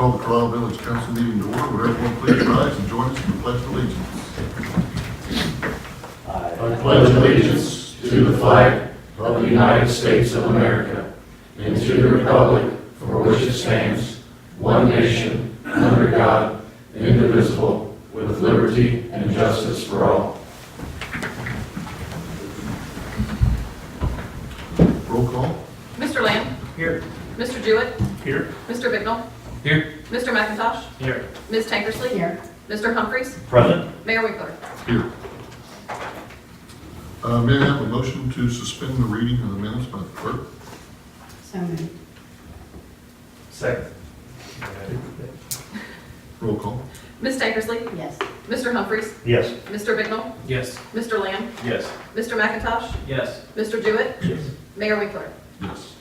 call the Carlisle Village Council meeting to order. Would everyone please rise and join us in the Pledge of Allegiance? I pledge allegiance to the flag of the United States of America and to the republic for which it stands, one nation, under God, indivisible, with liberty and justice for all. Roll call. Mr. Lamb? Here. Mr. Jewett? Here. Mr. Bicknell? Here. Mr. McIntosh? Here. Ms. Tankersley? Here. Mr. Humphries? Present. Mayor Winkler? Here. May I have a motion to suspend the reading of the minutes by the clerk? So moved. Second. Roll call. Ms. Tankersley? Yes. Mr. Humphries? Yes. Mr. Bicknell? Yes. Mr. Lamb? Yes. Mr. McIntosh? Yes. Mr. Jewett? Yes. Mayor Winkler? Yes.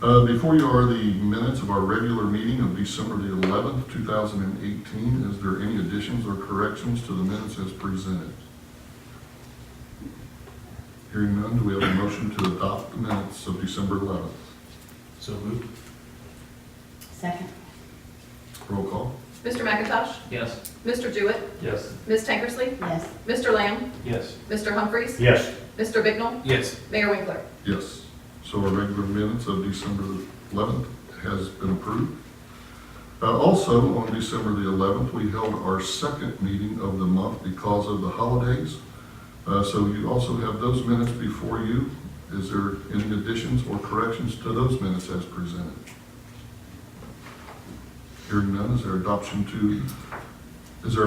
Before you are the minutes of our regular meeting of December the 11th, 2018. Is there any additions or corrections to the minutes as presented? Hearing none, do we have a motion to adopt the minutes of December 11th? So moved. Second. Roll call. Mr. McIntosh? Yes. Mr. Jewett? Yes. Ms. Tankersley? Yes. Mr. Lamb? Yes. Mr. Humphries? Yes. Mr. Bicknell? Yes. Mayor Winkler? Yes. So our regular minutes of December 11th has been approved. Also, on December the 11th, we held our second meeting of the month because of the holidays. So you also have those minutes before you. Is there any additions or corrections to those minutes as presented? Hearing none, is there a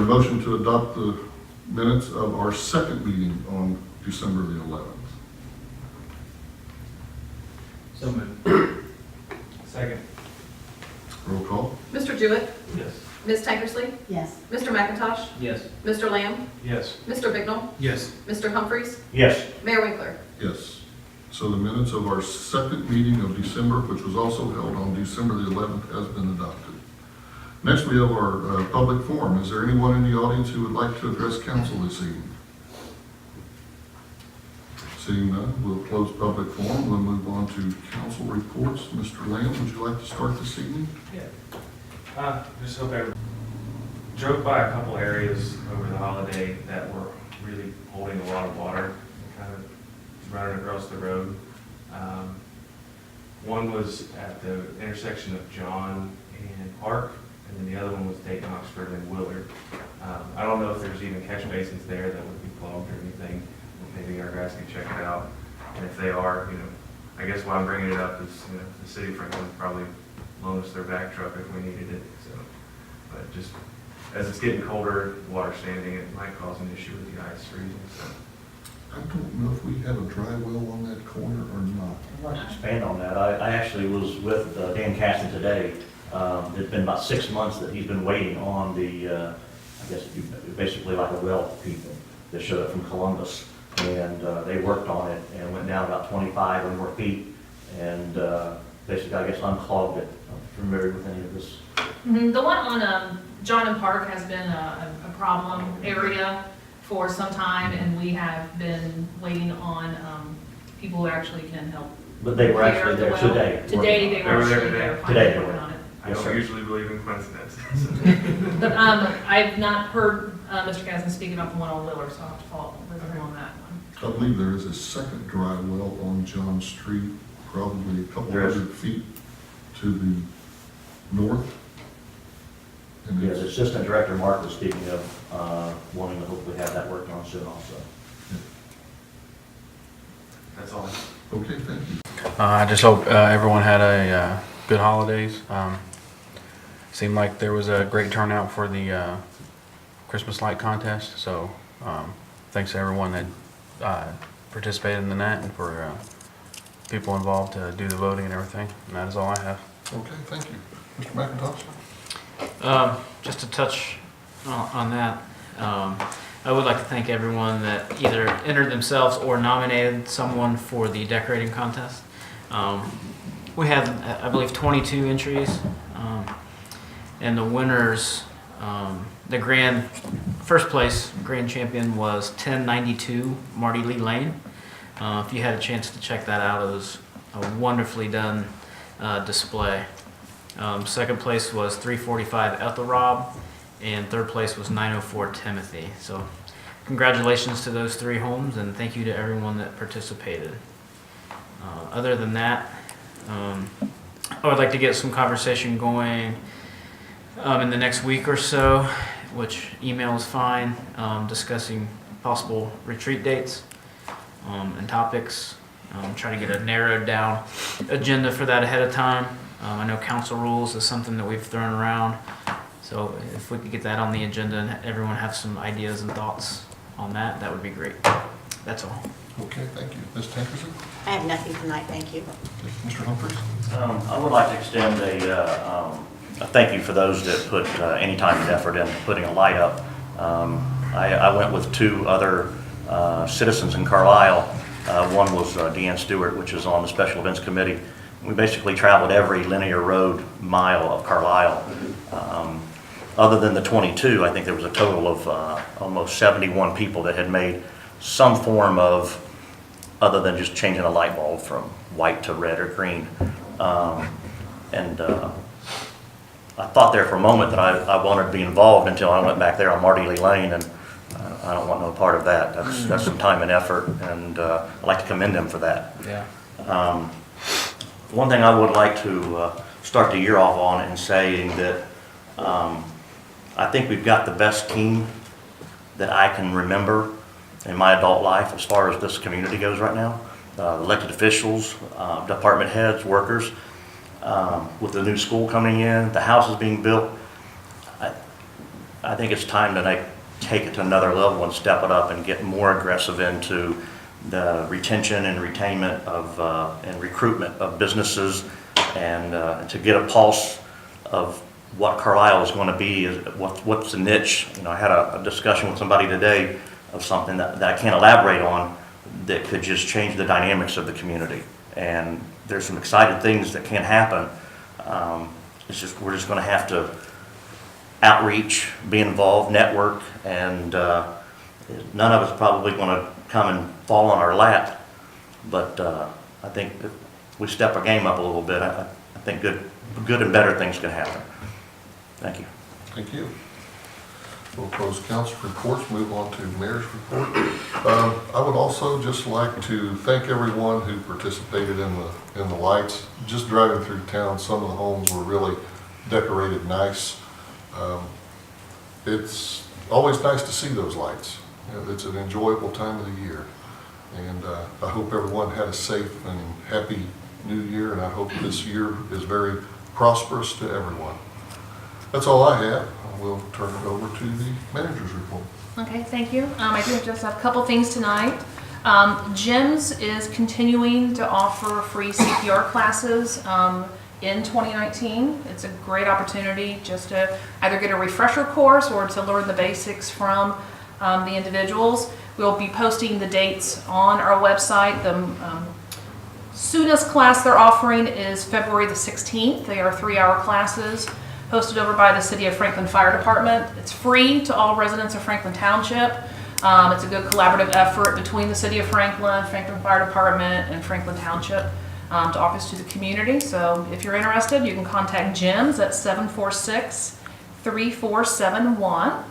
motion to adopt the minutes of our second meeting on December the 11th? So moved. Second. Roll call. Mr. Jewett? Yes. Ms. Tankersley? Yes. Mr. McIntosh? Yes. Mr. Lamb? Yes. Mr. Bicknell? Yes. Mr. Humphries? Yes. Mayor Winkler? Yes. So the minutes of our second meeting of December, which was also held on December the 11th, has been adopted. Next, we have our public forum. Is there anyone in the audience who would like to address council this evening? Seeing none, we'll close public forum. We'll move on to council reports. Mr. Lamb, would you like to start this evening? Yeah. Just hope I drove by a couple areas over the holiday that were really holding a lot of water, kind of running across the road. One was at the intersection of John and Park, and then the other one was Dayton, Oxford, and Willard. I don't know if there's even catch basins there that would be clogged or anything. Maybe our guys can check it out. And if they are, I guess why I'm bringing it up is, the city of Franklin probably loan us their back truck if we needed it. So, but just as it's getting colder, water standing, it might cause an issue with the ice freezing. So. I don't know if we have a dry well on that corner or not. I'd like to expand on that. I actually was with Dan Caston today. It's been about 6 months that he's been waiting on the, I guess basically like a well people that showed up from Columbus. And they worked on it and went down about 25 or more feet and basically, I guess, unclogged it. I'm familiar with any of this. The one on John and Park has been a problem area for some time, and we have been waiting on people who actually can help. But they were actually repair there the well. today. Today, they They were were there actually today? there Today they working were. on it. I Yes, don't sir. usually believe in coincidences. But I've not heard Mr. Gaston speak about the one on Willard, so I'll have to follow up with him on that one. I believe there is a second dry well on John Street, probably a couple There is. hundred feet to the north. And Yeah, it's- the assistant director, Mark, was speaking of wanting to hopefully have that working on soon also. That's all. Okay, thank you. I just hope everyone had a good holidays. Seemed like there was a great turnout for the Christmas light contest, so thanks to everyone that participated in that and for people involved to do the voting and everything. And that is all I have. Okay, thank you. Mr. McIntosh? Just to touch on that, I would like to thank everyone that either entered themselves or nominated someone for the decorating contest. We had, I believe, 22 entries, and the winners, the first place grand champion was 1092 Marty Lee Lane. If you had a chance to check that out, it was a wonderfully done display. Second place was 345 Ethelrob, and third place was 904 Timothy. So congratulations to those 3 homes, and thank you to everyone that participated. Other than that, I would like to get some conversation going in the next week or so, which email is fine, discussing possible retreat dates and topics. Try to get a narrowed down agenda for that ahead of time. I know council rules is something that we've thrown around, so if we could get that on the agenda and everyone have some ideas and thoughts on that, that would be great. That's all. Okay, thank you. Ms. Tankerson? I have nothing tonight, thank you. Mr. Humphries? I would like to extend a thank you for those that put any time and effort into putting a light up. I went with 2 other citizens in Carlisle. One was Deanne Stewart, which is on the Special Events Committee. We basically traveled every linear road mile of Carlisle. Other than the 22, I think there was a total of almost 71 people that had made some form of, other than just changing a light bulb from white to red or green. I thought there for a moment that I wanted to be involved until I went back there on Marty Lee Lane, and I don't want no part of that. That's some time and effort, and I'd like to commend them for that. Yeah. One thing I would like to start the year off on and saying that I think we've got the best team that I can remember in my adult life as far as this community goes right now. Elected officials, department heads, workers. With the new school coming in, the house is being built. I think it's time to take it to another level and step it up and get more aggressive into the retention and retainment of and recruitment of businesses, and to get a pulse of what Carlisle is going to be, what's the niche. You know, I had a discussion with somebody today of something that I can't elaborate on that could just change the dynamics of the community. And there's some exciting things that can happen. We're just going to have to outreach, be involved, network, and none of us probably going to come and fall on our lap. But I think if we step our game up a little bit, I think good and better things can happen. Thank you. Thank you. We'll close council reports, move on to mayor's report. I would also just like to thank everyone who participated in the lights. Just driving through town, some of the homes were really decorated nice. It's always nice to see those lights. You know, it's an enjoyable time of the year. And I hope everyone had a safe and happy new year, and I hope this year is very prosperous to everyone. That's all I have. We'll turn it over to the manager's report. Okay, thank you. I do just have a couple things tonight. GEMS is continuing to offer free CPR classes in 2019. It's a great opportunity just to either get a refresher course or to learn the basics from the individuals. We'll be posting the dates on our website. The soonest class they're offering is February the 16th. They are 3-hour classes hosted over by the City of Franklin Fire Department. It's free to all residents of Franklin Township. It's a good collaborative effort between the City of Franklin, Franklin Fire Department, and Franklin Township to offer this to the community. So if you're interested, you can contact GEMS at 746-3471.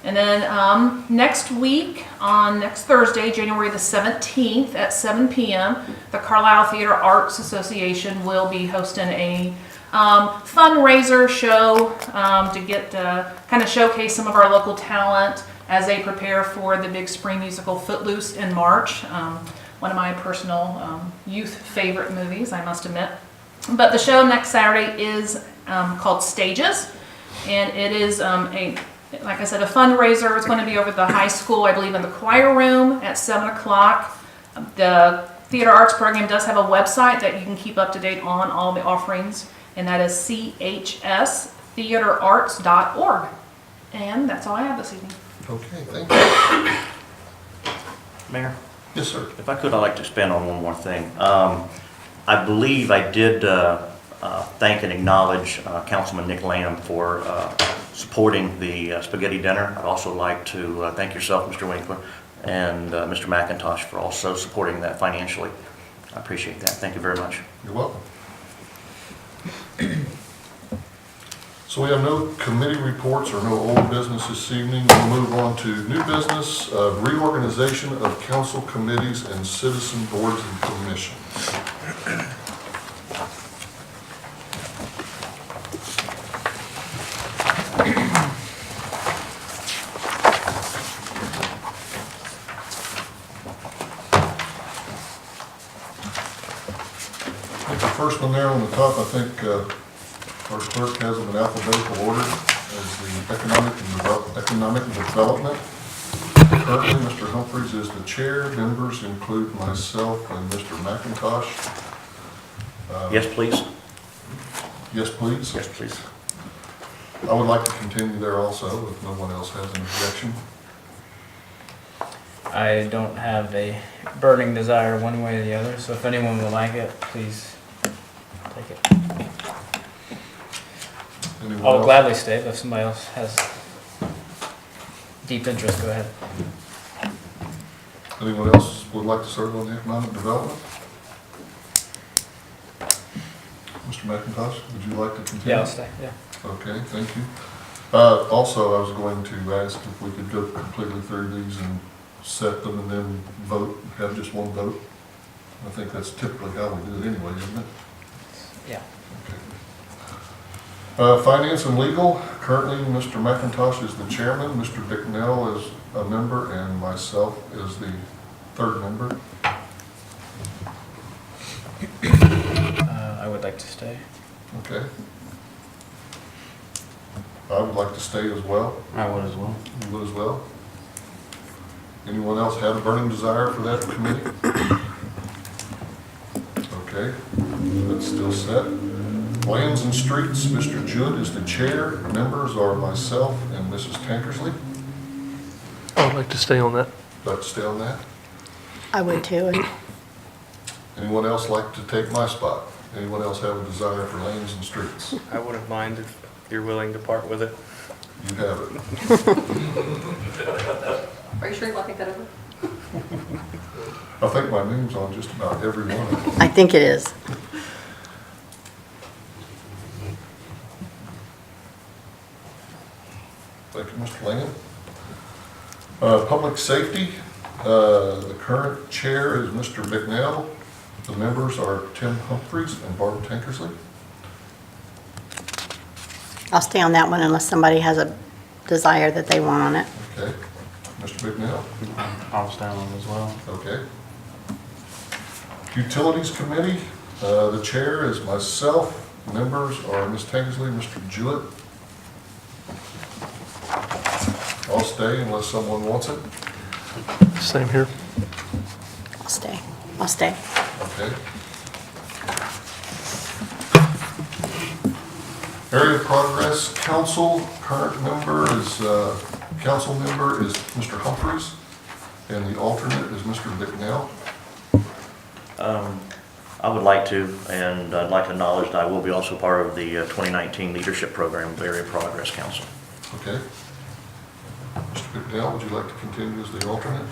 And then next week, on next Thursday, January the 17th at 7 p.m., the Carlisle Theater Arts Association will be hosting a fundraiser show to get kind of showcase some of our local talent as they prepare for the big spring musical Footloose in March. One of my personal youth favorite movies, I must admit. But the show next Saturday is called Stages, and it is like I said, a fundraiser. It's going to be over at the high school, I believe, in the choir room at 7 o'clock. The Theater Arts Program does have a website that you can keep up to date on all the offerings, and that is chstheaterarts.org. And that's all I have this evening. Okay, thank you. Mayor? Yes, sir. If I could, I'd like to expand on one more thing. I believe I did thank and acknowledge Councilman Nick Lamb for supporting the spaghetti dinner. I'd also like to thank yourself, Mr. Winkler, and Mr. McIntosh for also supporting that financially. I appreciate that. Thank you very much. You're welcome. So we have no committee reports or no old business this evening. We'll move on to new business, reorganization of council committees and citizen boards and commissions. I think the first one there on the top, I think our clerk has them in alphabetical order as the economic development. Currently, Mr. Humphries is the chair. Members include myself and Mr. McIntosh. Yes, please. Yes, please. Yes, please. I would like to continue there also, if no one else has an objection. I don't have a burning desire one way or the other, so if anyone would like it, please take it. Anyone I'll else? gladly stay, but if somebody else has deep interest, go ahead. Anyone else would like to serve on the economic development? Mr. McIntosh, would you like to continue? Yeah, I'll stay, yeah. Okay, thank you. Also, I was going to ask if we could go completely through these and set them and then vote, have just one vote. I think that's typically how we do it anyway, isn't it? Yeah. Okay. Finance and legal, currently Mr. McIntosh is the chairman, Mr. Bicknell is a member, and myself is the third member. I would like to stay. Okay. I would like to stay as well. I would as well. You would as well. Anyone else have a burning desire for that committee? Okay, that's still set. Lands and Streets, Mr. Jewett is the chair. Members are myself and Mrs. Tankersley. I'd like to stay on that. Like to stay on that? I would too. Anyone else like to take my spot? Anyone else have a desire for Lands and Streets? I wouldn't mind if you're willing to part with it. You have it. Are you sure you want to take that over? I think my name's on just about every one of them. I think it is. Thank you, Mr. Langen. Public Safety, the current chair is Mr. Bicknell. The members are Tim Humphries and Barb Tankersley. I'll stay on that one unless somebody has a desire that they want on it. Okay. Mr. Bicknell? I'll stay on it as well. Okay. Utilities Committee, the chair is myself. Members are Ms. Tankersley, Mr. Jewett. I'll stay unless someone wants it. Same here. I'll stay. I'll stay. Okay. Area Progress Council, current member is, council member is Mr. Humphries, and the alternate is Mr. Bicknell. I would like to, and I'd like to acknowledge that I will be also part of the 2019 leadership program of Area Progress Council. Okay. Mr. Bicknell, would you like to continue as the alternate?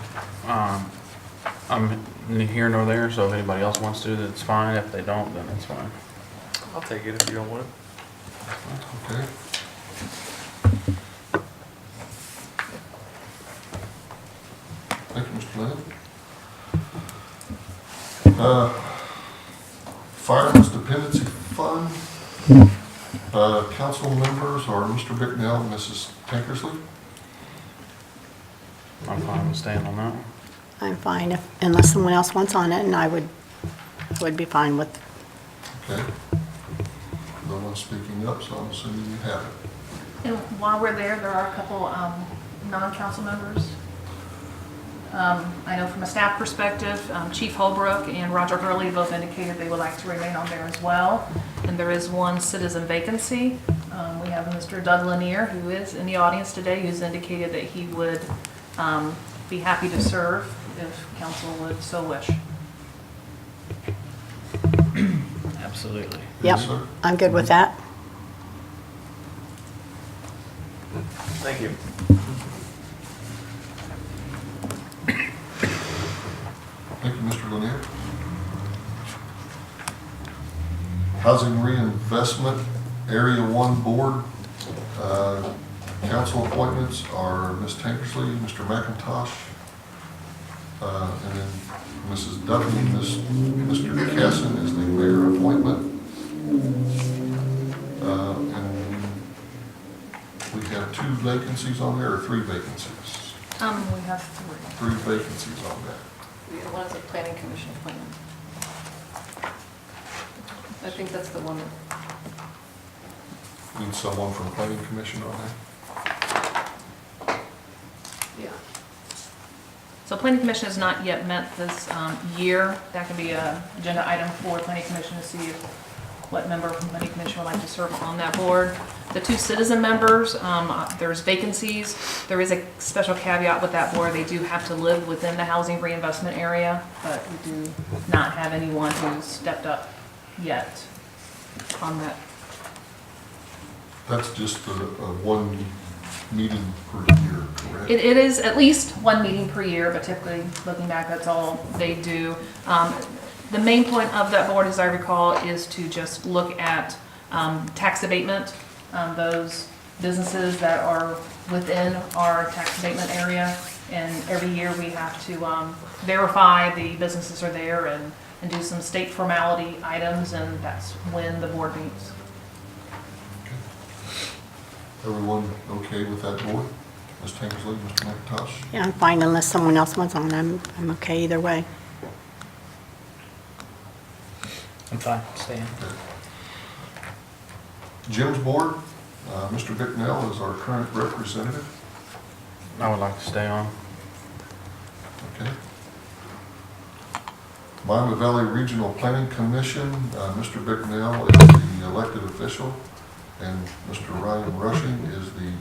I'm neither here nor there, so if anybody else wants to, that's fine. If they don't, then it's fine. I'll take it if you don't want it. Okay. Thank you, Mr. Lennon. Fireman's Dependency Fund. Council members are Mr. Bicknell and Mrs. Tankersley. I'm fine with staying on that one. I'm fine unless someone else wants on it, and I would be fine with. Okay. No one's speaking up, so I'm assuming you have it. And while we're there, there are a couple non-council members. I know from a staff perspective, Chief Holbrook and Roger Hurley both indicated they would like to remain on there as well. And there is one citizen vacancy. We have Mr. Doug Lanier, who is in the audience today, who's indicated that he would be happy to serve if council would so wish. Absolutely. Yep, Yes, sir. I'm good with that. Thank you. Thank you, Mr. Lanier. Housing Reinvestment Area 1 Board, Council appointments are Ms. Tankersley, Mr. McIntosh, and then Mrs. Duffy, Mr. Casson is the mayor appointment. And we have 2 vacancies on there, or 3 vacancies? We have 3. 3 vacancies on that. One is a planning commission appointment. I think that's the one. Need someone from planning commission on that? Yeah. So planning commission has not yet met this year. That can be an agenda item for planning commission to see what member from planning commission would like to serve on that board. The 2 citizen members, there's vacancies. There is a special caveat with that board. They do have to live within the housing reinvestment area, but we do not have anyone who's stepped up yet on that. That's just a 1 meeting per year, correct? It is at least 1 meeting per year, but typically, looking back, that's all they do. The main point of that board, as I recall, is to just look at tax abatement, those businesses that are within our tax abatement area. And every year we have to verify the businesses are there and do some state formality items, and that's when the board meets. Everyone okay with that board? Ms. Tankersley, Mr. McIntosh? Yeah, I'm fine unless someone else wants on. I'm okay either way. I'm fine, staying. Jim's board, Mr. Bicknell is our current representative. I would like to stay on. Okay. Miami Valley Regional Planning Commission, Mr. Bicknell is the elected official, and Mr. Ryan Rushing is the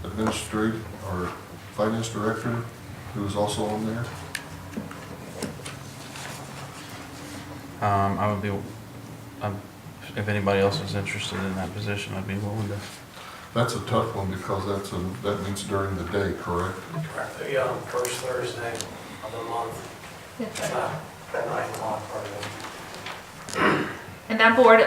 administrative or finance director, who is also on there. I would be, if anybody else is interested in that position, I'd be willing to. That's a tough one because that means during the day, correct? Correct. The first Thursday of the month, at 9 o'clock, probably. And that board,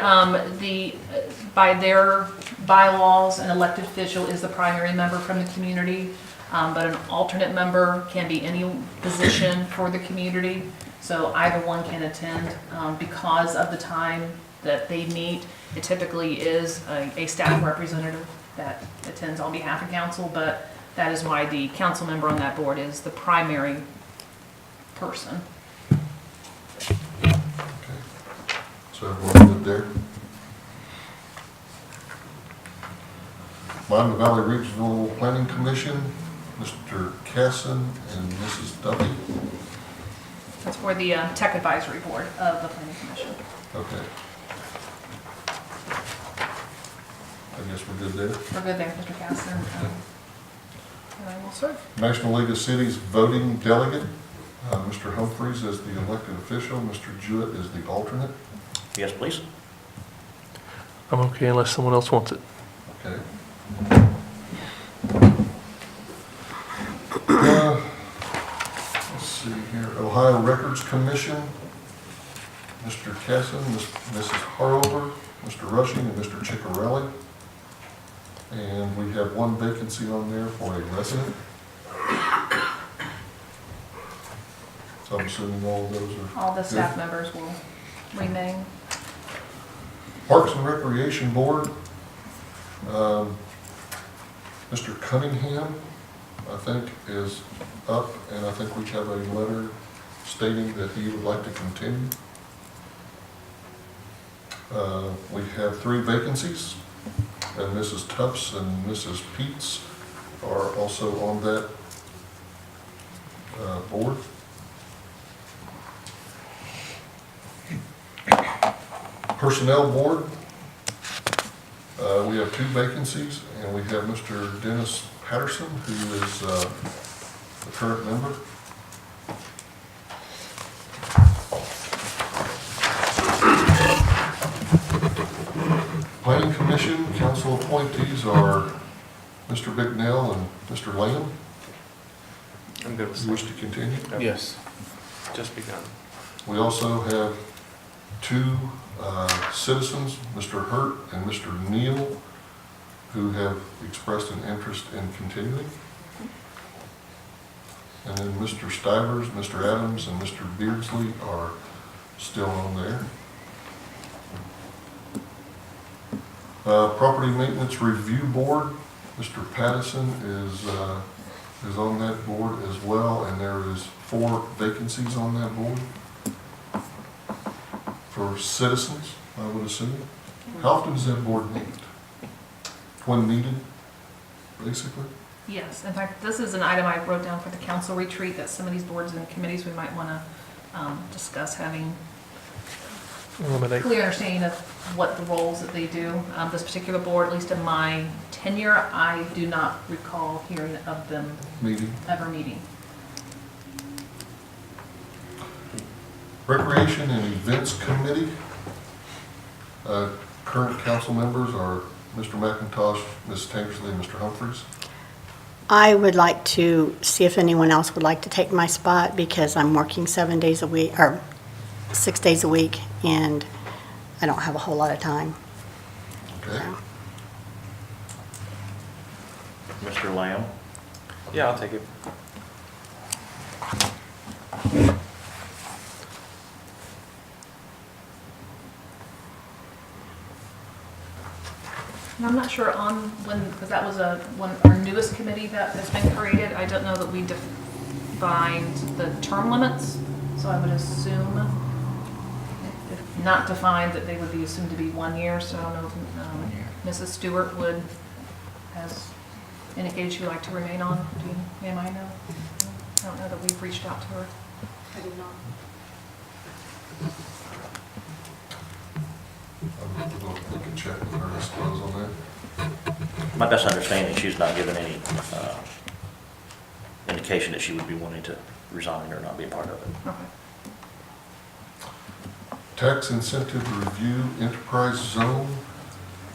by their bylaws, an elected official is the primary member from the community, but an alternate member can be any position for the community. So either one can attend because of the time that they meet. It typically is a staff representative that attends on behalf of council, but that is why the council member on that board is the primary person. Okay. So everyone good there? Miami Valley Regional Planning Commission, Mr. Casson and Mrs. Duffy. That's for the tech advisory board of the planning commission. Okay. I guess we're good there. We're good there, Mr. Casson. And I will serve. National League of Cities voting delegate, Mr. Humphreys is the elected official, Mr. Jewett is the alternate. Yes, please. I'm okay unless someone else wants it. Okay. Let's see here, Ohio Records Commission, Mr. Casson, Mrs. Harover, Mr. Rushing, and Mr. Ciccarelli. And we have 1 vacancy on there for a resident. So I'm assuming all of those are. All the good. staff members will remain. Parks and Recreation Board, Mr. Cunningham, I think, is up, and I think we have a letter stating that he would like to continue. We have 3 vacancies, and Mrs. Tufts and Mrs. Peets are also on that board. Personnel Board, we have 2 vacancies, and we have Mr. Dennis Patterson, who is the current member. Planning Commission, council appointees are Mr. Bicknell and Mr. Lanham. I'm good with You wish to continue? Yep. Yes. Just begun. We also have 2 citizens, Mr. Hurt and Mr. Neal, who have expressed an interest in continuing. And then Mr. Stivers, Mr. Adams, and Mr. Beardsley are still on there. Property Maintenance Review Board, Mr. Pattison is on that board as well, and there is 4 vacancies on that board for citizens, I would assume. How often does that board meet? When needed, basically? Yes, in fact, this is an item I wrote down for the council retreat, that some of these boards and committees, we might want to discuss having Eliminate. clear understanding of what the roles that they do. This particular board, at least in my tenure, I do not recall hearing of them Meeting. ever meeting. Recreation and Events Committee. Current council members are Mr. McIntosh, Ms. Tankersley, and Mr. Humphries. I would like to see if anyone else would like to take my spot because I'm working 7 days a week, or 6 days a week, and I don't have a whole lot of time. Okay. Mr. Lamb? Yeah, I'll take it. And I'm not sure on when, because that was our newest committee that has been created. I don't know that we defined the term limits, so I would assume, if not defined, that they would be assumed to be 1 year. So I don't know if Mrs. Stewart has indicated she would like to remain on. Am I know? I don't know that we've reached out to her. I do not. We can check with her, I suppose, on that. My best understanding, she's not given any indication that she would be wanting to resign or not be a part of it. Okay. Tax Incentive Review Enterprise Zone,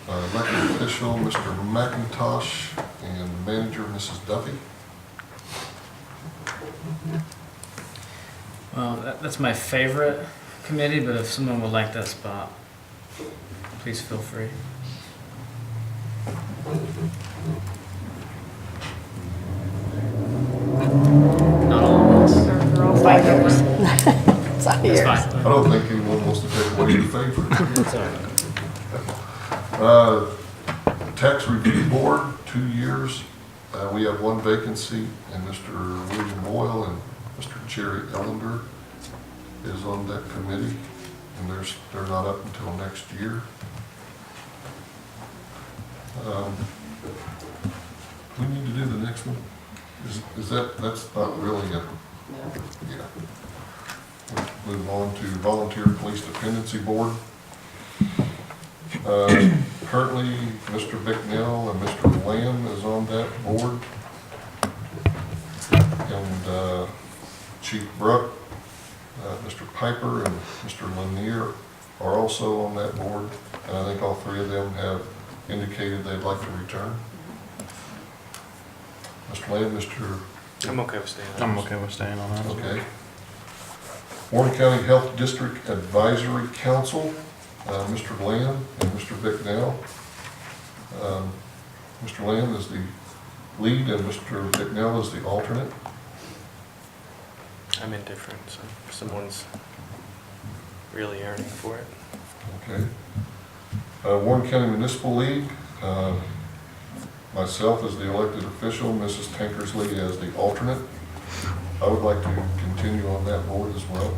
elected official Mr. McIntosh and manager Mrs. Duffy. Well, that's my favorite committee, but if someone would like that spot, please feel free. Not all at once. They're all 5 fighting. years. It's all That's yours. fine. I don't think anyone wants to take away your favorite. It's all right. Tax Review Board, 2 years. We have 1 vacancy, and Mr. William Boyle and Mr. Jerry Ellender is on that committee, and they're not up until next year. We need to do the next one. That's not really a, yeah. We'll move on to Volunteer Police Dependency Board. Currently, Mr. Bicknell and Mr. Lamb is on that board. And Chief Bruck, Mr. Piper, and Mr. Lanier are also on that board. And I think all 3 of them have indicated they'd like to return. Mr. Lamb, Mr. I'm okay with staying. I'm okay with staying on that. Okay. Warren County Health District Advisory Council, Mr. Lamb and Mr. Bicknell. Mr. Lamb is the lead and Mr. Bicknell is the alternate. I'm indifferent, so if someone's really yearning for it. Okay. Warren County Municipal League, myself as the elected official, Mrs. Tankersley as the alternate. I would like to continue on that board as well.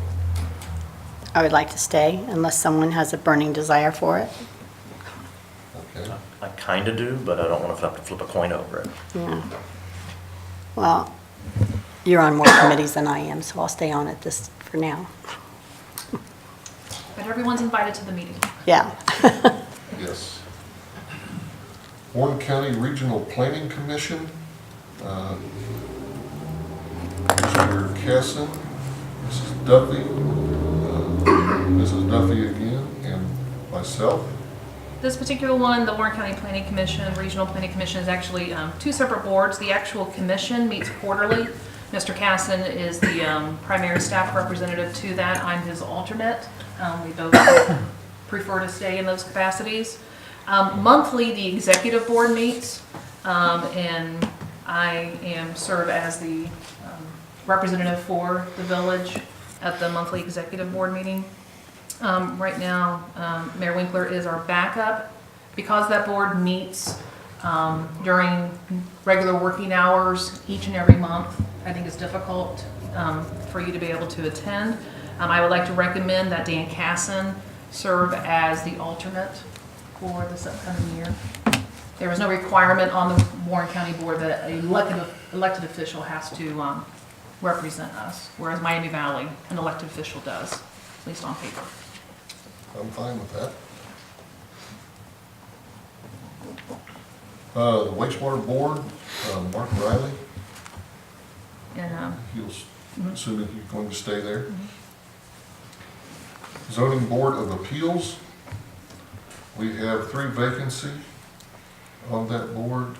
I would like to stay unless someone has a burning desire for it. Okay. I kind of do, but I don't want to have to flip a coin over it. Yeah. Well, you're on more committees than I am, so I'll stay on it this for now. But everyone's invited to the meeting. Yeah. Yes. Warren County Regional Planning Commission, Mr. Casson, Mrs. Duffy, Mrs. Duffy again, and myself. This particular one, the Warren County Planning Commission, Regional Planning Commission, is actually 2 separate boards. The actual commission meets quarterly. Mr. Casson is the primary staff representative to that. I'm his alternate. We both prefer to stay in those capacities. Monthly, the executive board meets, and I serve as the representative for the village at the monthly executive board meeting. Right now, Mayor Winkler is our backup. Because that board meets during regular working hours each and every month, I think it's difficult for you to be able to attend. I would like to recommend that Dan Casson serve as the alternate for this upcoming year. There is no requirement on the Warren County Board that an elected official has to represent us, whereas Miami Valley, an elected official does, at least on paper. I'm fine with that. The wastewater board, Mark Riley, And assuming he's going to stay there. Zoning Board of Appeals, we have 3 vacancies on that board.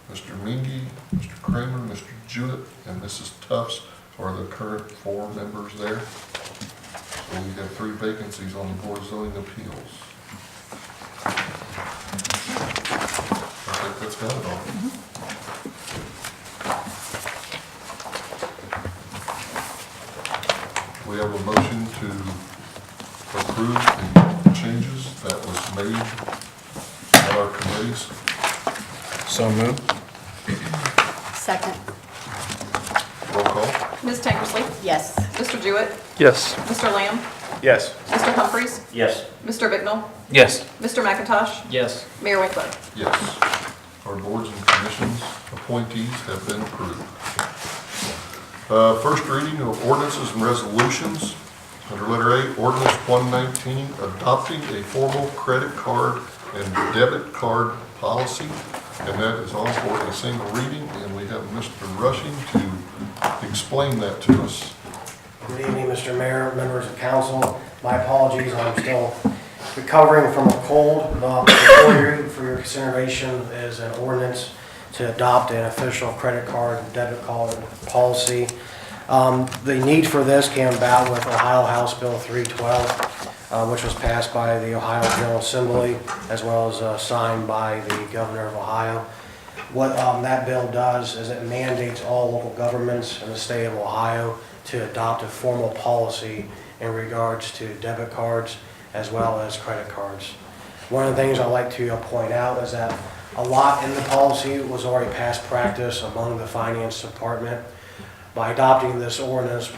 Mr. Mingy, Mr. Kramer, Mr. Jewett, and Mrs. Tufts are the current 4 members there. So we have 3 vacancies on the Board of Zoning Appeals. I think that's got it all. We have a motion to approve the changes that was made at our committees. So moved. Second. Roll call. Ms. Tankersley? Yes. Mr. Jewett? Yes. Mr. Lamb? Yes. Mr. Humphries? Yes. Mr. Bicknell? Yes. Mr. McIntosh? Yes. Mayor Winkler? Yes. Our boards and commissions appointees have been approved. First reading of ordinances and resolutions. Under letter A, ordinance 119, adopting a formal credit card and debit card policy. And that is all for a single reading, and we have Mr. Rushing to explain that to us. Good evening, Mr. Mayor, members of council. My apologies, I'm still recovering from a cold. Before you, for your consideration, is an ordinance to adopt an official credit card and debit card policy. The need for this came about with Ohio House Bill 312, which was passed by the Ohio General Assembly, as well as signed by the Governor of Ohio. What that bill does is it mandates all local governments in the state of Ohio to adopt a formal policy in regards to debit cards as well as credit cards. One of the things I'd like to point out is that a lot in the policy was already past practice among the finance department. By adopting this ordinance,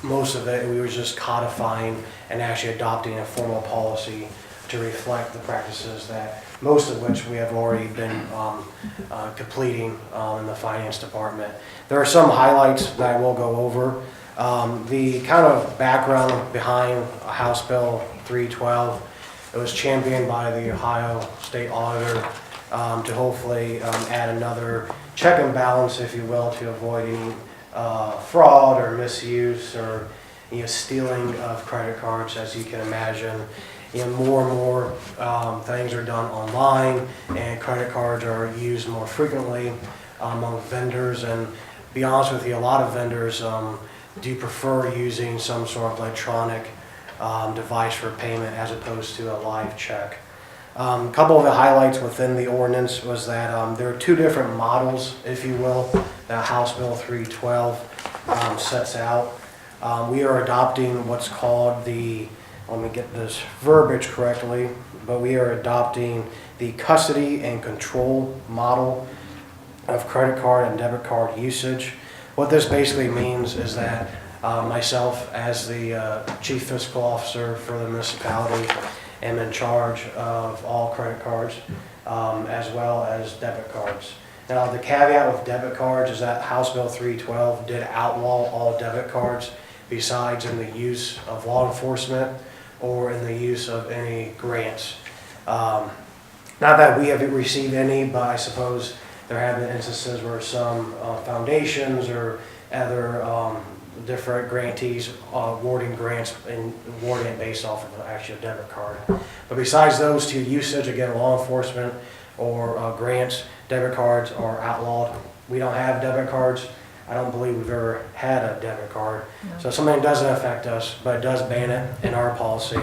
most of it, we were just codifying and actually adopting a formal policy to reflect the practices that, most of which we have already been completing in the finance department. There are some highlights that I will go over. The kind of background behind House Bill 312, it was championed by the Ohio State Auditor to hopefully add another check and balance, if you will, to avoid any fraud or misuse or stealing of credit cards. As you can imagine, more and more things are done online, and credit cards are used more frequently among vendors. And to be honest with you, a lot of vendors do prefer using some sort of electronic device for payment as opposed to a live check. A couple of the highlights within the ordinance was that there are 2 different models, if you will, that House Bill 312 sets out. We are adopting what's called the, let me get this verbiage correctly, but we are adopting the custody and control model of credit card and debit card usage. What this basically means is that myself, as the chief fiscal officer for the municipality, am in charge of all credit cards as well as debit cards. Now, the caveat with debit cards is that House Bill 312 did outlaw all debit cards besides in the use of law enforcement or in the use of any grants. Not that we haven't received any, but I suppose there have been instances where some foundations or other different grantees awarding grants and awarding it based off of an actual debit card. But besides those 2 usage, again, law enforcement or grants, debit cards are outlawed. We don't have debit cards. I don't believe we've ever had a debit card. No. So something doesn't affect us, but it does ban it in our policy.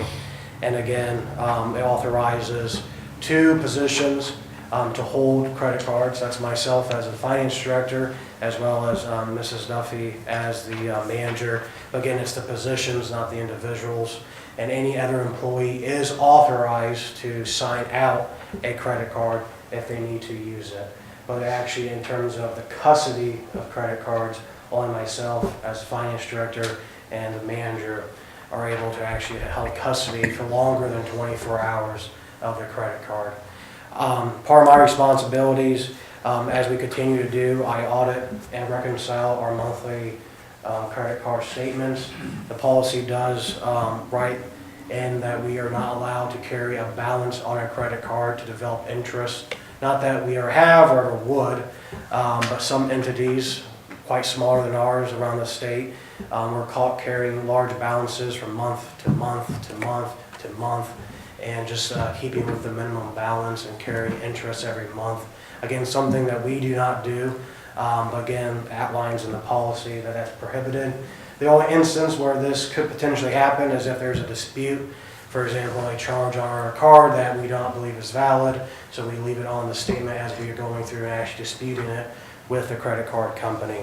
And again, it authorizes 2 positions to hold credit cards. That's myself as a finance director, as well as Mrs. Duffy as the manager. Again, it's the positions, not the individuals. And any other employee is authorized to sign out a credit card if they need to use it. But actually, in terms of the custody of credit cards, only myself as finance director and the manager are able to actually hold custody for longer than 24 hours of the credit card. Part of my responsibilities, as we continue to do, I audit and reconcile our monthly credit card statements. The policy does write in that we are not allowed to carry a balance on a credit card to develop interest. Not that we ever have or ever would, but some entities, quite smaller than ours around the state, were caught carrying large balances from month to month to month to month, and just keeping with the minimum balance and carrying interest every month. Again, something that we do not do, but again, outlines in the policy that that's prohibited. The only instance where this could potentially happen is if there's a dispute. For example, a charge on our card that we don't believe is valid, so we leave it on the statement as we are going through and actually disputing it with the credit card company.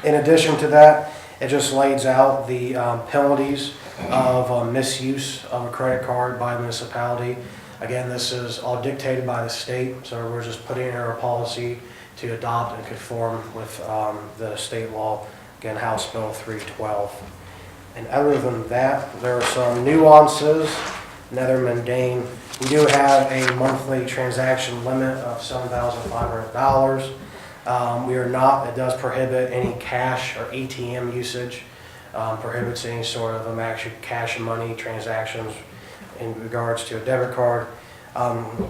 In addition to that, it just lays out the penalties of misuse of a credit card by a municipality. Again, this is all dictated by the state, so we're just putting in our policy to adopt and conform with the state law, again, House Bill 312. And other than that, there are some nuances, another mundane. We do have a monthly transaction limit of $7,500. We are not, it does prohibit any cash or ATM usage, prohibits any sort of actual cash and money transactions in regards to a debit card.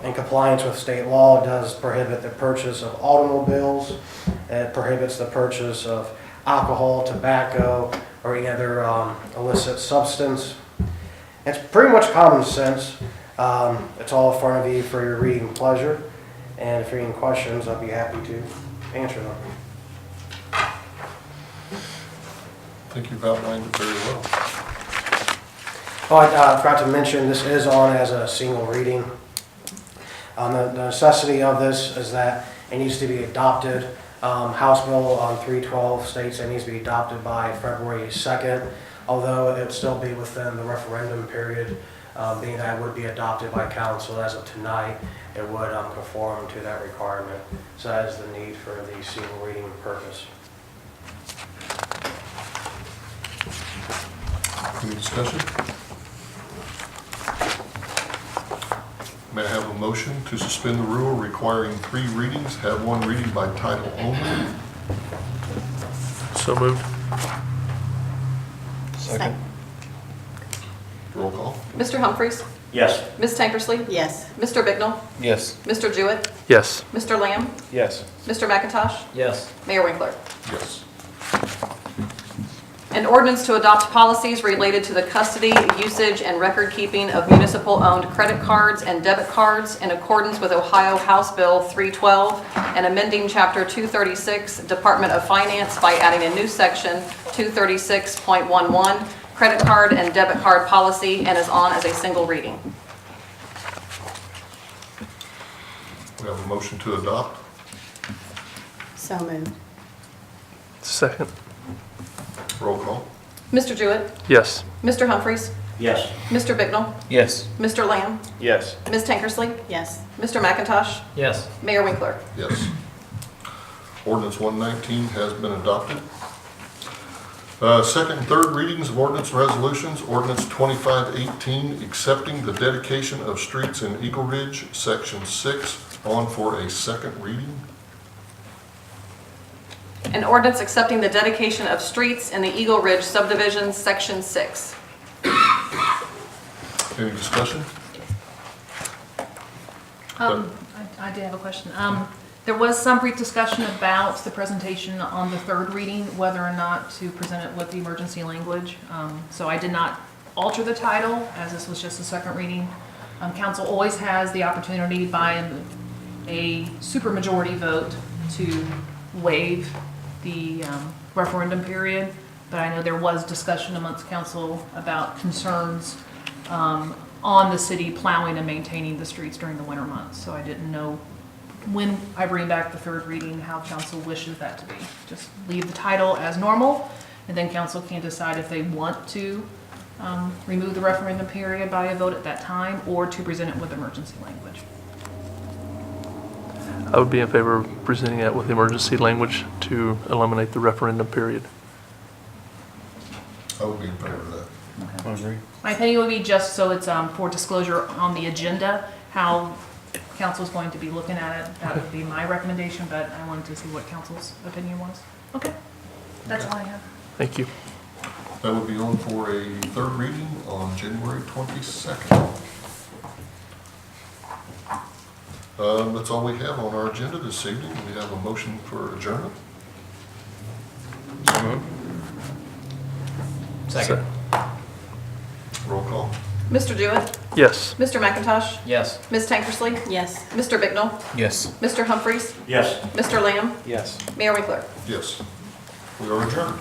In compliance with state law, it does prohibit the purchase of automobiles. It prohibits the purchase of alcohol, tobacco, or any other illicit substance. It's pretty much common sense. It's all in front of you for your reading pleasure. And if you have any questions, I'll be happy to answer them. I think you've outlined it very well. Oh, I forgot to mention, this is on as a single reading. The necessity of this is that it needs to be adopted. House Bill 312 states it needs to be adopted by February 2nd, although it would still be within the referendum period, being that it would be adopted by council as of tonight, it would conform to that requirement. So that is the need for the single reading purpose. Any discussion? May I have a motion to suspend the rule requiring 3 readings, have 1 reading by title only? So moved. Second. Roll call. Mr. Humphries? Yes. Ms. Tankersley? Yes. Mr. Bignell? Yes. Mr. Jewett? Yes. Mr. Lamb? Yes. Mr. McIntosh? Yes. Mayor Winkler? Yes. An ordinance to adopt policies related to the custody, usage, and record keeping of municipal-owned credit cards and debit cards in accordance with Ohio House Bill 312 and amending Chapter 236, Department of Finance by adding a new section, 236.11, credit card and debit card policy, and is on as a single reading. We have a motion to adopt. So moved. Second. Roll call. Mr. Jewett? Yes. Mr. Humphries? Yes. Mr. Bignell? Yes. Mr. Lamb? Yes. Ms. Tankersley? Yes. Mr. McIntosh? Yes. Mayor Winkler? Yes. Ordinance 119 has been adopted. Second and third readings of ordinance and resolutions. Ordinance 2518, accepting the dedication of streets in Eagle Ridge, Section 6, on for a second reading. An ordinance accepting the dedication of streets in the Eagle Ridge subdivision, Section 6. Any discussion? I did have a question. There was some brief discussion about the presentation on the third reading, whether or not to present it with the emergency language. So I did not alter the title, as this was just a second reading. Council always has the opportunity by a supermajority vote to waive the referendum period, but I know there was discussion amongst council about concerns on the city plowing and maintaining the streets during the winter months. So I didn't know when I bring back the third reading, how council wishes that to be. Just leave the title as normal, and then council can decide if they want to remove the referendum period by a vote at that time, or to present it with emergency language. I would be in favor of presenting that with emergency language to eliminate the referendum period. I would be in favor of that. I agree. My opinion would be just so it's for disclosure on the agenda, how council's going to be looking at it. That would be my recommendation, but I wanted to see what council's opinion was. Okay, that's all I have. Thank you. That would be on for a third reading on January 22nd. That's all we have on our agenda this evening. We have a motion for adjournment. Second. Roll call. Mr. Jewett? Yes. Mr. McIntosh? Yes. Ms. Tankersley? Yes. Mr. Bicknell? Yes. Mr. Humphries? Yes. Mr. Lamb? Yes. Mayor Winkler? Yes. We are adjourned.